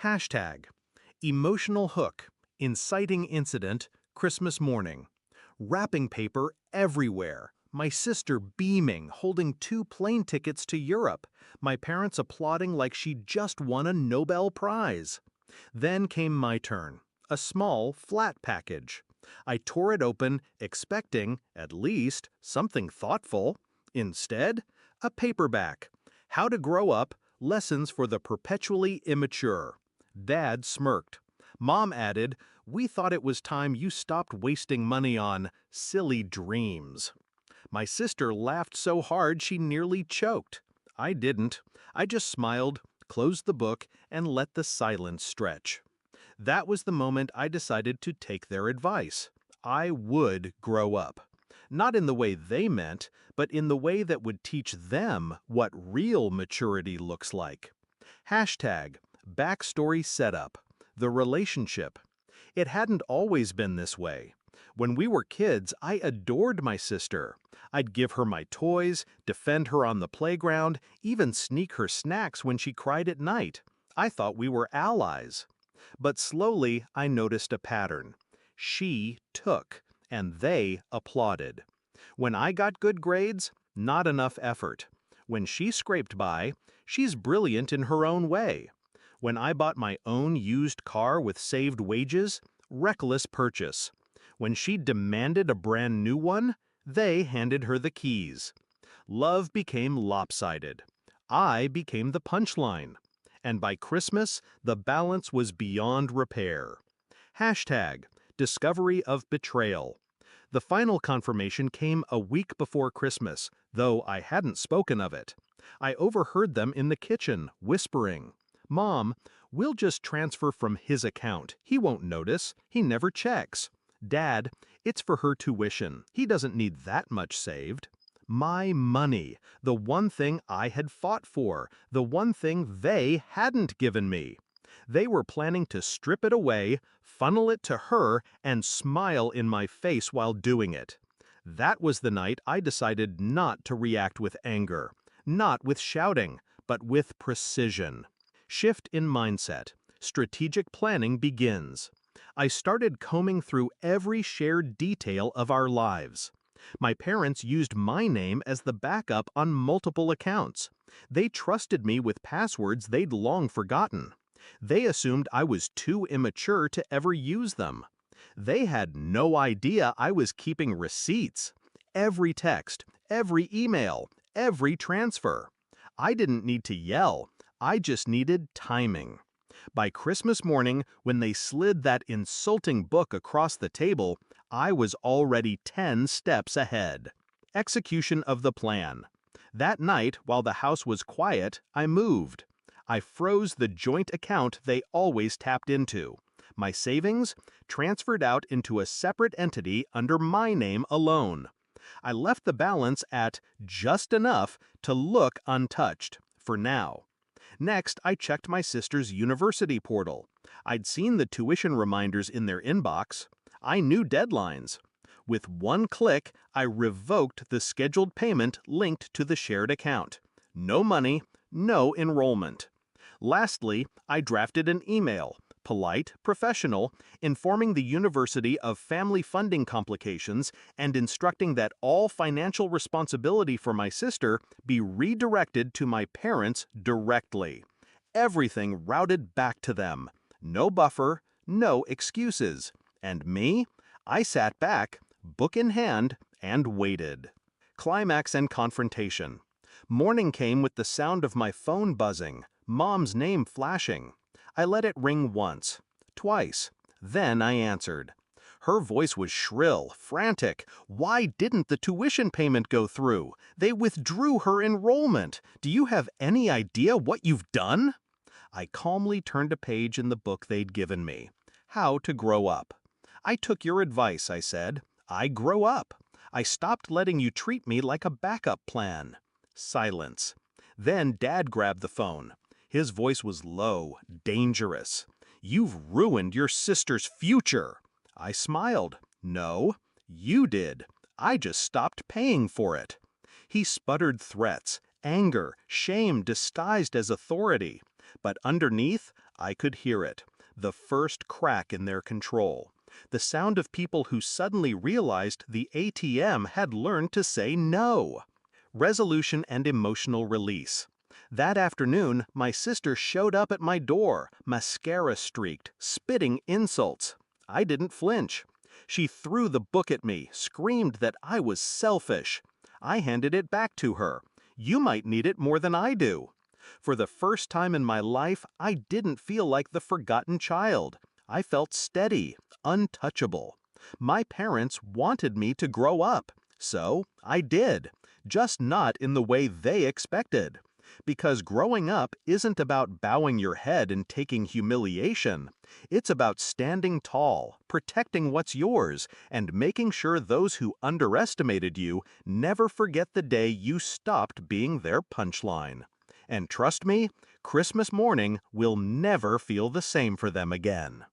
Hashtag emotional hook, inciting incident, Christmas morning. Wrapping paper everywhere. My sister beaming, holding 2 plane tickets to Europe. My parents applauding like she'd just won a Nobel Prize. Then came my turn. A small, flat package. I tore it open, expecting, at least, something thoughtful. Instead, a paperback. How to Grow Up, Lessons for the Perpetually Immature. Dad smirked. Mom added, "We thought it was time you stopped wasting money on silly dreams." My sister laughed so hard she nearly choked. I didn't. I just smiled, closed the book, and let the silence stretch. That was the moment I decided to take their advice. I would grow up. Not in the way they meant, but in the way that would teach them what real maturity looks like. Hashtag backstory setup. The relationship. It hadn't always been this way. When we were kids, I adored my sister. I'd give her my toys, defend her on the playground, even sneak her snacks when she cried at night. I thought we were allies. But slowly, I noticed a pattern. She took, and they applauded. When I got good grades, not enough effort. When she scraped by, she's brilliant in her own way. When I bought my own used car with saved wages, reckless purchase. When she demanded a brand new one, they handed her the keys. Love became lopsided. I became the punchline. And by Christmas, the balance was beyond repair. Hashtag discovery of betrayal. The final confirmation came a week before Christmas, though I hadn't spoken of it. I overheard them in the kitchen, whispering, "Mom, we'll just transfer from his account. He won't notice. He never checks. Dad, it's for her tuition. He doesn't need that much saved." My money, the one thing I had fought for, the one thing they hadn't given me. They were planning to strip it away, funnel it to her, and smile in my face while doing it. That was the night I decided not to react with anger, not with shouting, but with precision. Shift in mindset. Strategic planning begins. I started combing through every shared detail of our lives. My parents used my name as the backup on multiple accounts. They trusted me with passwords they'd long forgotten. They assumed I was too immature to ever use them. They had no idea I was keeping receipts. Every text, every email, every transfer. I didn't need to yell. I just needed timing. By Christmas morning, when they slid that insulting book across the table, I was already 10 steps ahead. Execution of the plan. That night, while the house was quiet, I moved. I froze the joint account they always tapped into. My savings transferred out into a separate entity under my name alone. I left the balance at just enough to look untouched, for now. Next, I checked my sister's university portal. I'd seen the tuition reminders in their inbox. I knew deadlines. With one click, I revoked the scheduled payment linked to the shared account. No money, no enrollment. Lastly, I drafted an email, polite, professional, informing the university of family funding complications and instructing that all financial responsibility for my sister be redirected to my parents directly. Everything routed back to them. No buffer, no excuses. And me? I sat back, book in hand, and waited. Climax and confrontation. Morning came with the sound of my phone buzzing, Mom's name flashing. I let it ring once, twice. Then I answered. Her voice was shrill, frantic. Why didn't the tuition payment go through? They withdrew her enrollment. Do you have any idea what you've done? I calmly turned a page in the book they'd given me. How to Grow Up. I took your advice, I said. I grow up. I stopped letting you treat me like a backup plan. Silence. Then Dad grabbed the phone. His voice was low, dangerous. You've ruined your sister's future. I smiled. No, you did. I just stopped paying for it. He sputtered threats, anger, shame disguised as authority. But underneath, I could hear it, the first crack in their control. The sound of people who suddenly realized the ATM had learned to say no. Resolution and emotional release. That afternoon, my sister showed up at my door, mascara streaked, spitting insults. I didn't flinch. She threw the book at me, screamed that I was selfish. I handed it back to her. You might need it more than I do. For the first time in my life, I didn't feel like the forgotten child. I felt steady, untouchable. My parents wanted me to grow up, so I did, just not in the way they expected. Because growing up isn't about bowing your head and taking humiliation. It's about standing tall, protecting what's yours, and making sure those who underestimated you never forget the day you stopped being their punchline. And trust me, Christmas morning will never feel the same for them again.